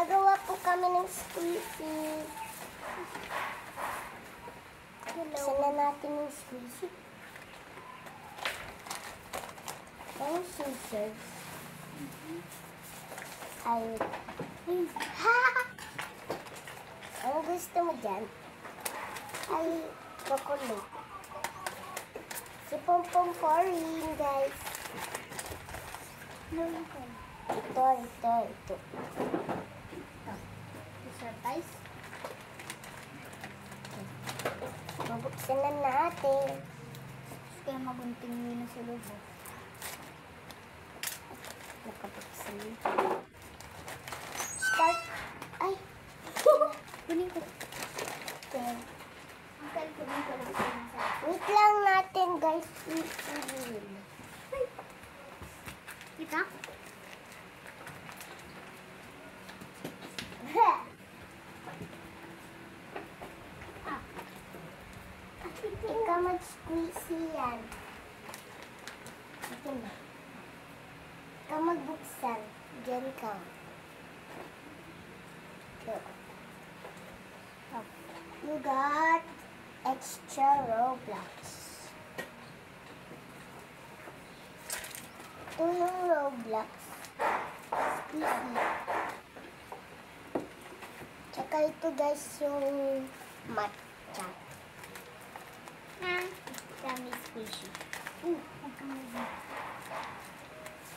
Gagawa po kami ng squishy. Buksan na natin yung squishy. Ang scissors. Ay, ha! Ang gusto mo dyan ay chocolate. Si Pompom Foreign, guys. Ito. Surprise. Mabuksan na natin. Kaya magunting yun sa loob. Nakabuksan. Start. Ay! Kunin ko. Okay. Wait lang natin, guys. Kita? Ikaw mag-squeeze yan. Ito na. Ikaw magbuksan. Diyan ka. Ito. You got extra Roblox. Ito yung Roblox. Squeezy. Tsaka ito guys yung matcha. Dami squishy.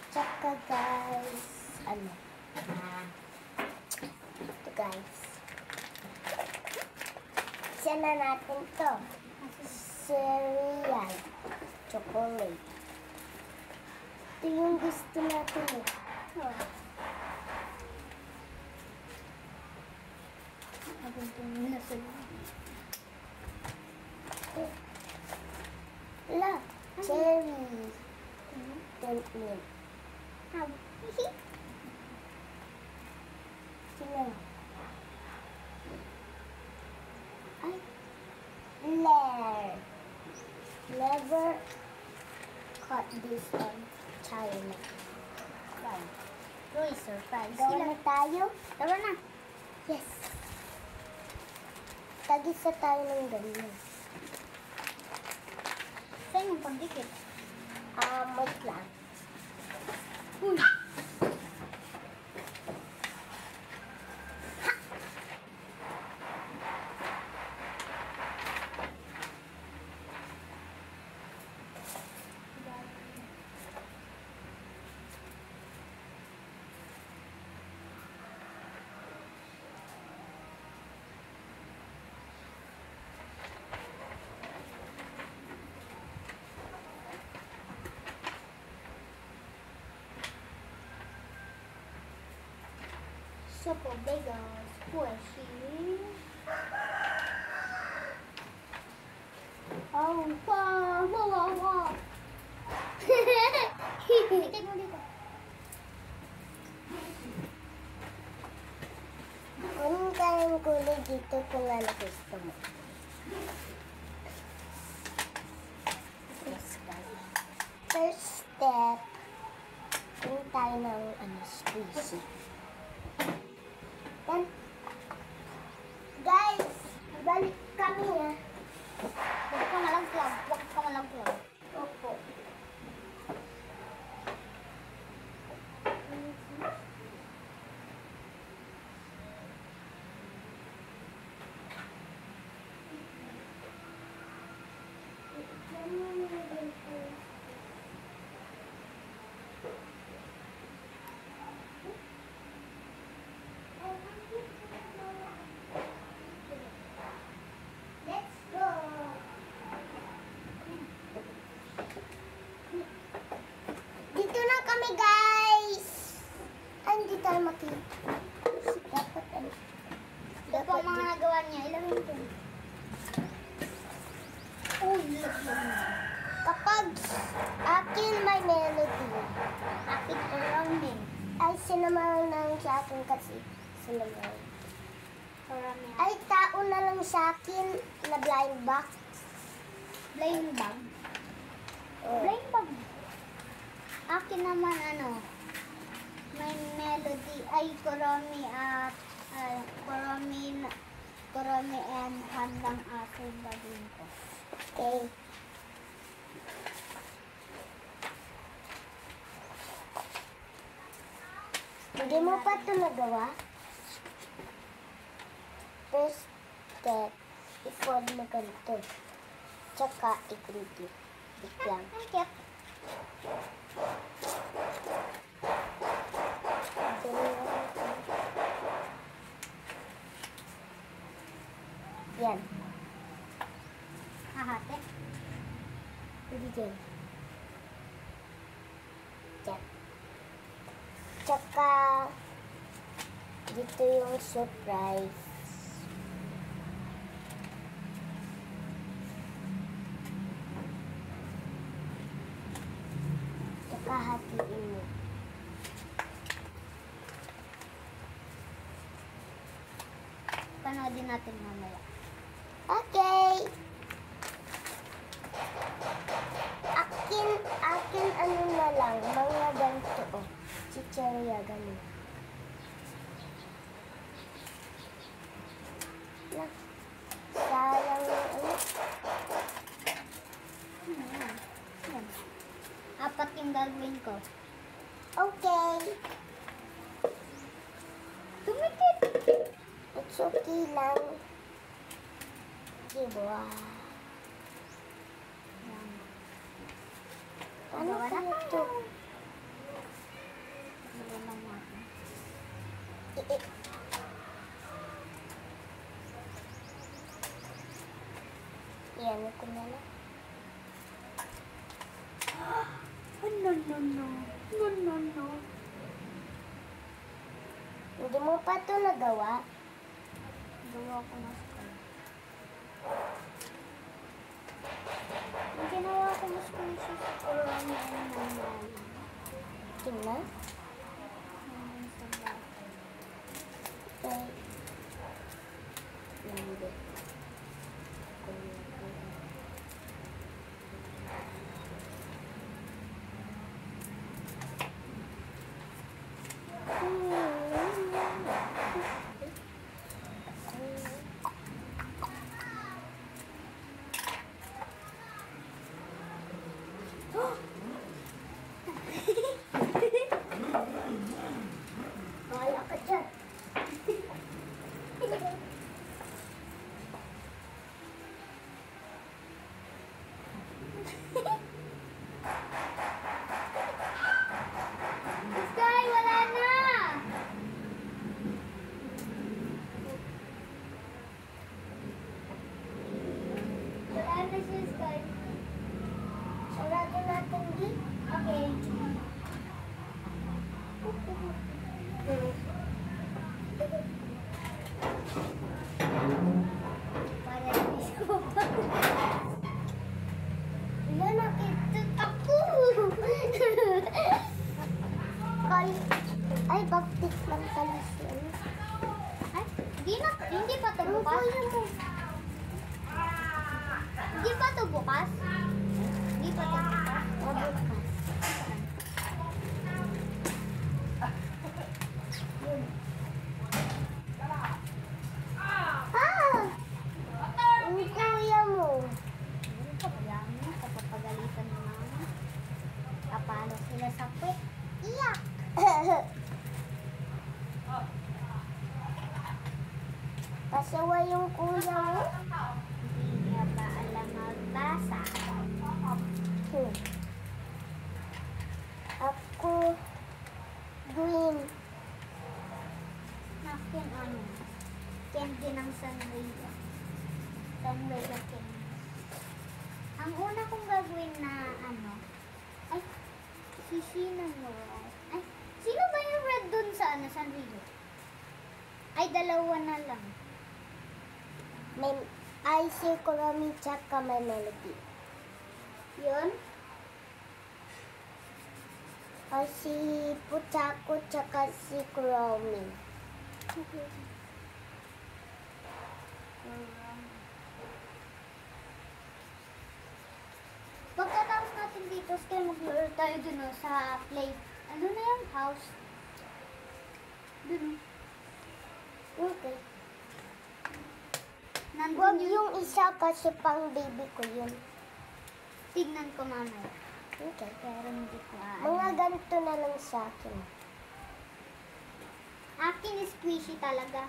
Tsaka guys, ano? Ito guys. Isa na natin to. Cereal. Chocolate. Ito yung gusto natin eh. La, cherry. Don't milk. Sino? Ay. Never caught this on China. Uy, surprise. Gawa na tayo? Gawa na. Yes. Tagisa tayo ng ganyan. Saan yung pagdikit? Wait lang. Uy! Super bigger, squishy. Oh, wow. Dito mo dito. Anong kayang kulay dito kung ano gusto mo? First step, kung tayo ng squishy. Then, guys, balik kami ha. Huwag ka malaglag. Opo. Let's go. Dito na kami, guys. Ay, hindi tayo makita. Dapat mga nagawa niya. Ilagay ito. Kapag akin may melody, akin ko lang din. Ay, sinamahan na lang sa akin kasi sinamahan. Ay, tao na lang sa akin na blind box. Blind bag? Blind bag. Akin naman may Melody, ay Kuromi at Kuromi and Handang Aso yung gagawin ko. Okay. Hindi mo pa ito nagawa? First step, i-fold mo ganito. Tsaka i-complete. Biglang. Ang cute. Yan. Hahati. Hindi dyan. Yan. Tsaka, dito yung surprise. Tsaka hatiin mo. Panoodin natin mamaya. Okay. Akin ano na lang, mga ganito, oh. Chicheria, ganun. Na, sayang yung ano. Yan. 4 yung gagawin ko. Okay. Tumikit! It's okay lang. Diba? Yan. Ano Gawa na kaya tayo. ito? Gawa natin. Yan ko na lang. No, no, no. No, no, no. Hindi mo pa ito nagawa? Gawa ko na sa kanya. Ang ginawa ko mas kung siya sa Kuromi and Handang. Tingnan. Sa bahay. Okay. Hindi. Bahala ka dyan. Sky, wala na! Wala na siya, Sky. Sarado natin din. Okay. Para hindi ko pa. Wala, nakitut ako. Ay, bakit lang pala siya. Ay, hindi pa ito bukas. Hindi pa ito bukas. Hindi pa ito bukas. Mabukas. Ah! Ang kuya mo. Yan, kapapagalitan ng mama. Kapalo sila sa kwet. Iyak! Pasawa yung kuya mo. Hindi niya ba alam magbasa? Ako, green. Napkin ano? Candy ng Sunrise. Sunrise at candy. Ang una kong gagawin na ano, ay, sisinan mo. Ay, sino ba yung red dun sa ano, Sunrise? Ay, dalawa na lang. May si Kuromi tsaka may melody. Yun? Si Puchako tsaka si Kuromi. Pagkatapos natin dito, Sky, maglaro tayo dun sa play. Ano na yung house? Dun. Okay. Nandun Huwag yung isa kasi pang baby ko yun. Tignan ko mamaya. Okay. Pero hindi ko Mga ganito na lang sa akin. Akin is squishy talaga.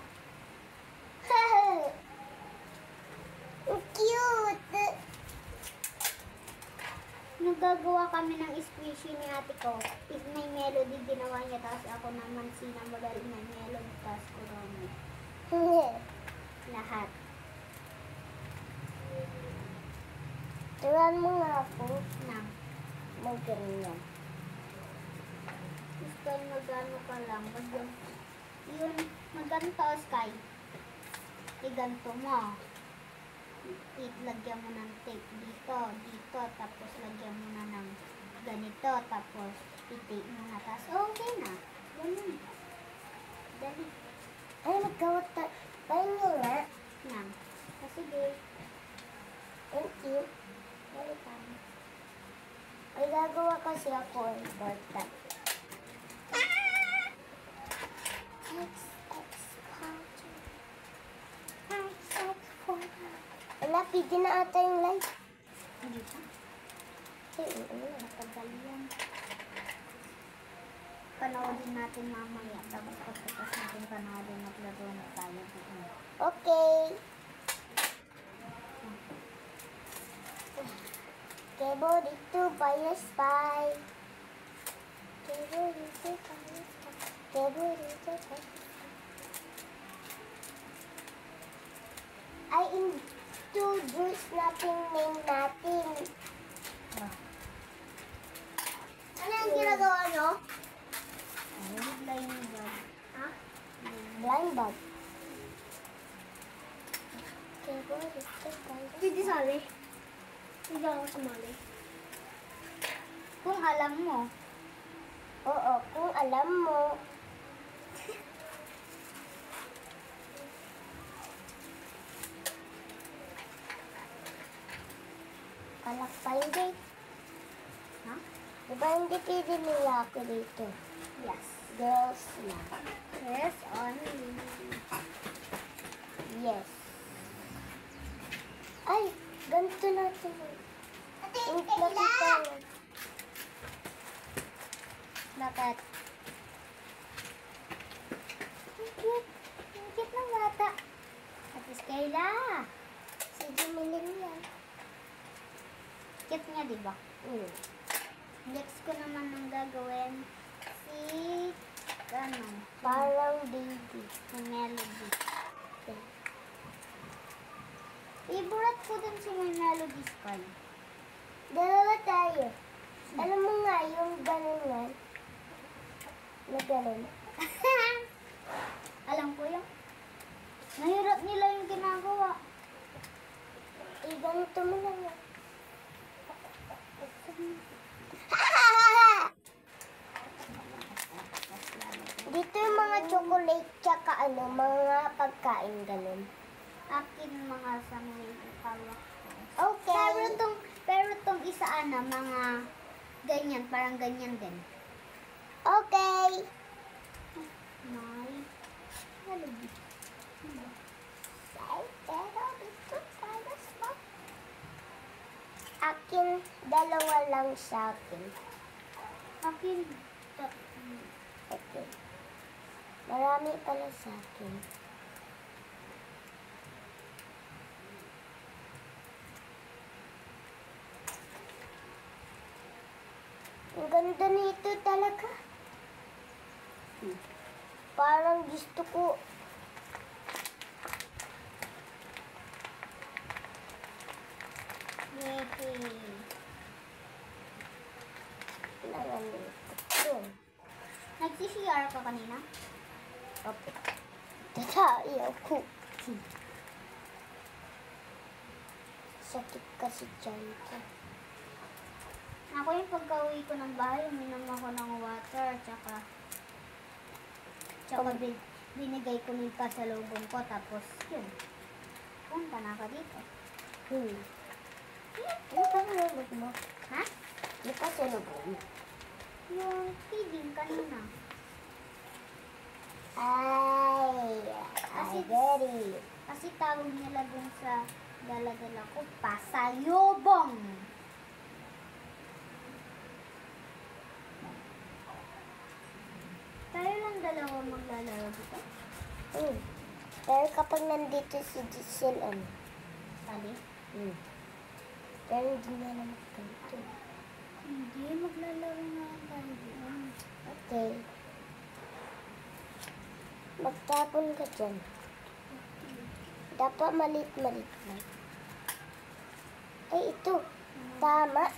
Ang cute! Nagagawa kami ng squishy ni ate ko. If may melody, ginawa niya. Tapos ako naman sinamagaling ng melody. Tapos kurami. Lahat. Turuan mo nga ako Na. mag-ganyan. Gusto magano ka lang. Yun, magganto sky. Iganto mo. Lagyan mo ng tape dito, dito. Tapos lagyan mo na ng ganito. Tapos i-tape mo na. Tapos okay na. Ganun. Dali. Ay, naggawa tayo. Pahingi nga. Na. Sige. Thank you. Welcome. Ay, gagawa kasi ako ng birthday. Wala, pwede na ata yung live. Hindi pa. Matagal yan. Panoodin natin mamaya. Tapos pagkakas natin panoodin, maglaro na tayo dito. Okay. Kebo dito, bias bye. Kebo dito, bias bye. Kebo dito, bias bye. Ay, introduce natin name natin. Ano ang ginagawa nyo? Blind bag. Ha? Blind bag. Kebo dito, bias bye. Hindi sali. Hindi ako sumali. Kung alam mo. Oo, kung alam mo. Kalakpay din. Ha? Diba hindi pwede nila ako dito? Yes. Girls lang. Yes, only. Yes. Ay, ganito natin. Yung nakita mo. Bakit? Ang cute. Ang cute ng bata. At Kayla. Si Jumilin yan. Cute niya, di ba? Next ko naman ang gagawin si Parang baby. si Melody. Favorite ko din si may Melody Sky. Dalawa tayo. Alam mo nga, yung ganun nga. Na ganun. Alam ko yun. Nahirap nila yung ginagawa. Ganito mo lang yan. Dito yung mga chocolate tsaka mga pagkain ganun. Akin mga sa may hawak ko. Okay. Pero tong isa mga ganyan, parang ganyan din. Okay. May Melody. Akin, dalawa lang sa akin. Akin, Okay. Marami pala sa akin. Ang ganda nito talaga. Parang gusto ko. Kailangan nito. nag-CCR ka kanina? Okay. Tatayo ko. Sakit kasi dyan ko. Ako yung pagka-uwi ko ng bahay, uminom ako ng water, tsaka binigay ko yung pasalubong ko, tapos yun. Punta na ka dito. Ano pa nalulog mo? Ha? Ano pa sinubog mo? Yung feeding kanina. I get it. Kasi tawag nila dun sa dala-dala ko, pasalubong. Tayo lang dalawa maglalaro dito. Pero kapag nandito si Giselle, ano? Sali? Pero hindi na naman ganito. Hindi, maglalaro na lang tayo doon. Okay. Magtapon ka dyan. Dapat malit-malit lang. Ay, ito. Tama.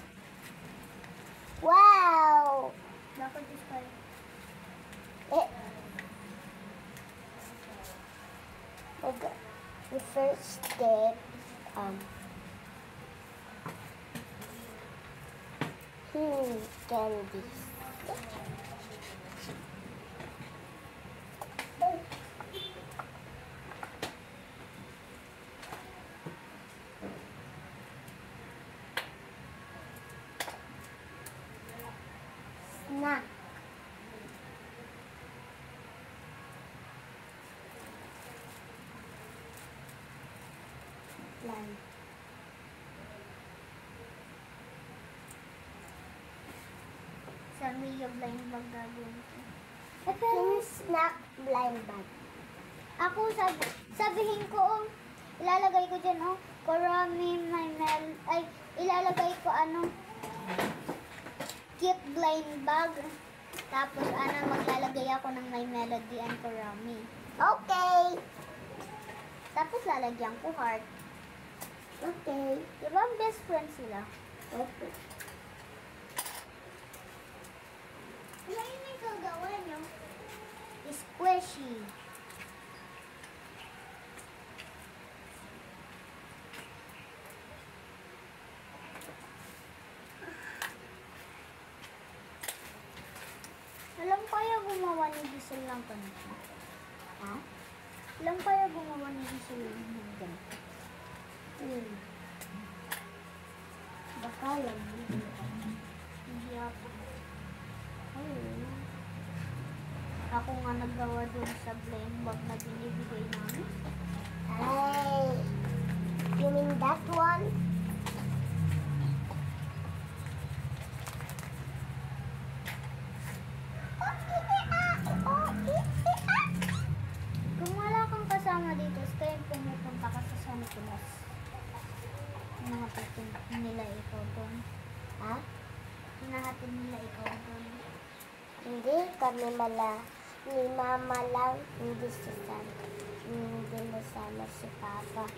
Wow! Dapat is tayo. The first step, candies. Snack. Blind. Sa Mia Blind Bag gagawin ko. Yung snack blind bag. Ako, sabihin ko, ilalagay ko dyan, Kurami, ilalagay ko, cute blind bag. Tapos, maglalagay ako ng My Melody and Kurami. Okay. Tapos, lalagyan ko heart. Okay. Diba, best friends sila? Okay. Ano yung gagawa nyo? Squishy. Alam kaya gumawa ni Giselle lang ganito? Ha? Alam kaya gumawa ni Giselle ng ganito? Baka lang. Hindi ako. Ako nga naggawa doon sa blind bag na binibigay namin. Hey. You mean that one? Kung wala kang kasama dito, kaya pumupunta ka sa San Nicolas. Hinahatid nila ikaw doon. Ha? Hinahatid nila ikaw doon. Hindi kami ni Mama lang, hindi nasama si Papa.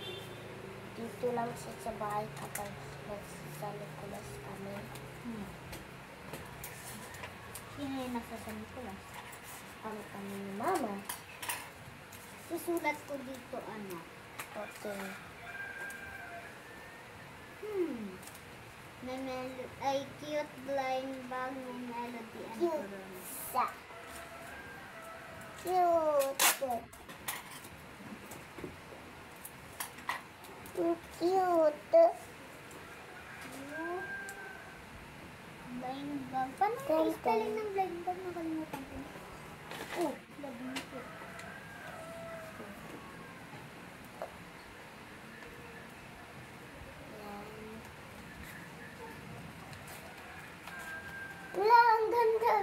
Dito lang siya sa bahay kapag nasa Nicolas kami. Sino yung nasa San Nicolas? Kami ni Mama. Susulat ko dito, Okay. Cute blind bag ng Melody and Cute. Kurami. Cute. Cute. Blind bag. Paano Blind yung spelling bag. ng blind bag? Nakalimutan ko. Blind bag. Wala, ang ganda.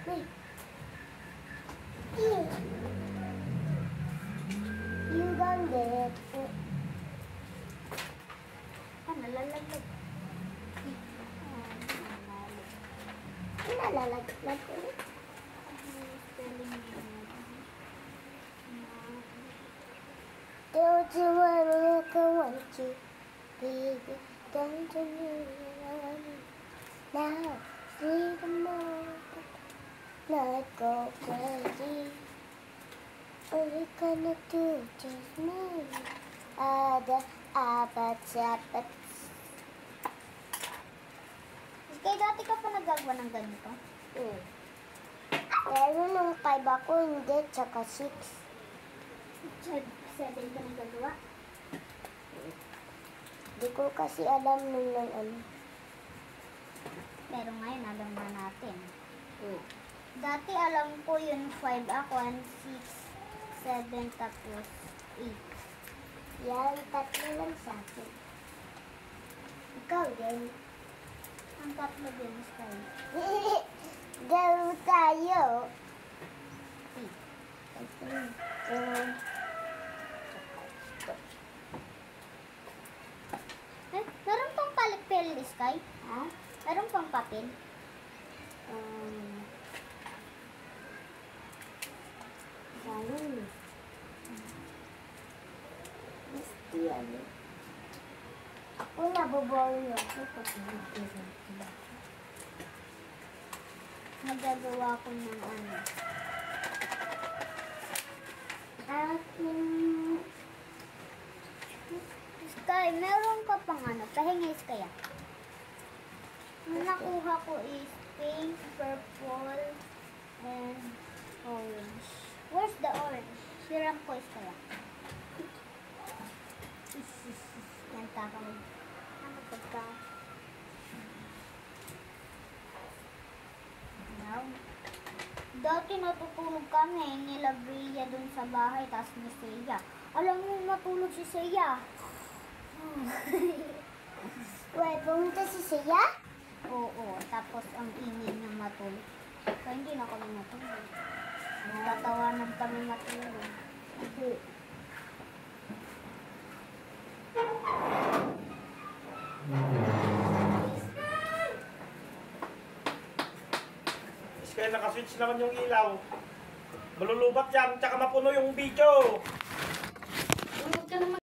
Wait. You done it. Nalalaglag. Nalalaglag ulit. Don't you want me like I want you, baby? Don't you want me now? See the moment, not go crazy. All we gonna do just me. Abat. Kaya dati ka pa nagagawa ng ganito? Pero nung 5 ako, hindi, tsaka 6. 7 ka nagagawa. Di ko kasi alam nung ano. Pero ngayon, alam na natin. Dati alam ko yun 5 ako and 6, 7 tapos 8. Yan, 3 lang sa akin. Ikaw din. Ang 3 din is kayo. Garo tayo. 8. Meron pang palipel, Sky? Ha? Meron pang papel? Sayang. Gusto ano. Ako naboboring ako kasi hindi ko. Magagawa ko ng ano. At Sky, meron ka pang ano. Pahinga, Sky ah. Ang nakuha ko is pink, purple, and orange. Where's the orange? Siram ko, Sky ah. Kanta ka mo. Ano pagka? Now, dati natutulog kami nila Bria dun sa bahay, tapos ni Seiya. Alam mo, matulog si Seiya. wait, pumunta si Sia? Oo, tapos ang ingay niya matulog. Kaya hindi na kami matulog. Nagtatawanan kami matulog. Kaya nakaswitch naman yung ilaw. Malulubat yan, tsaka mapuno yung video.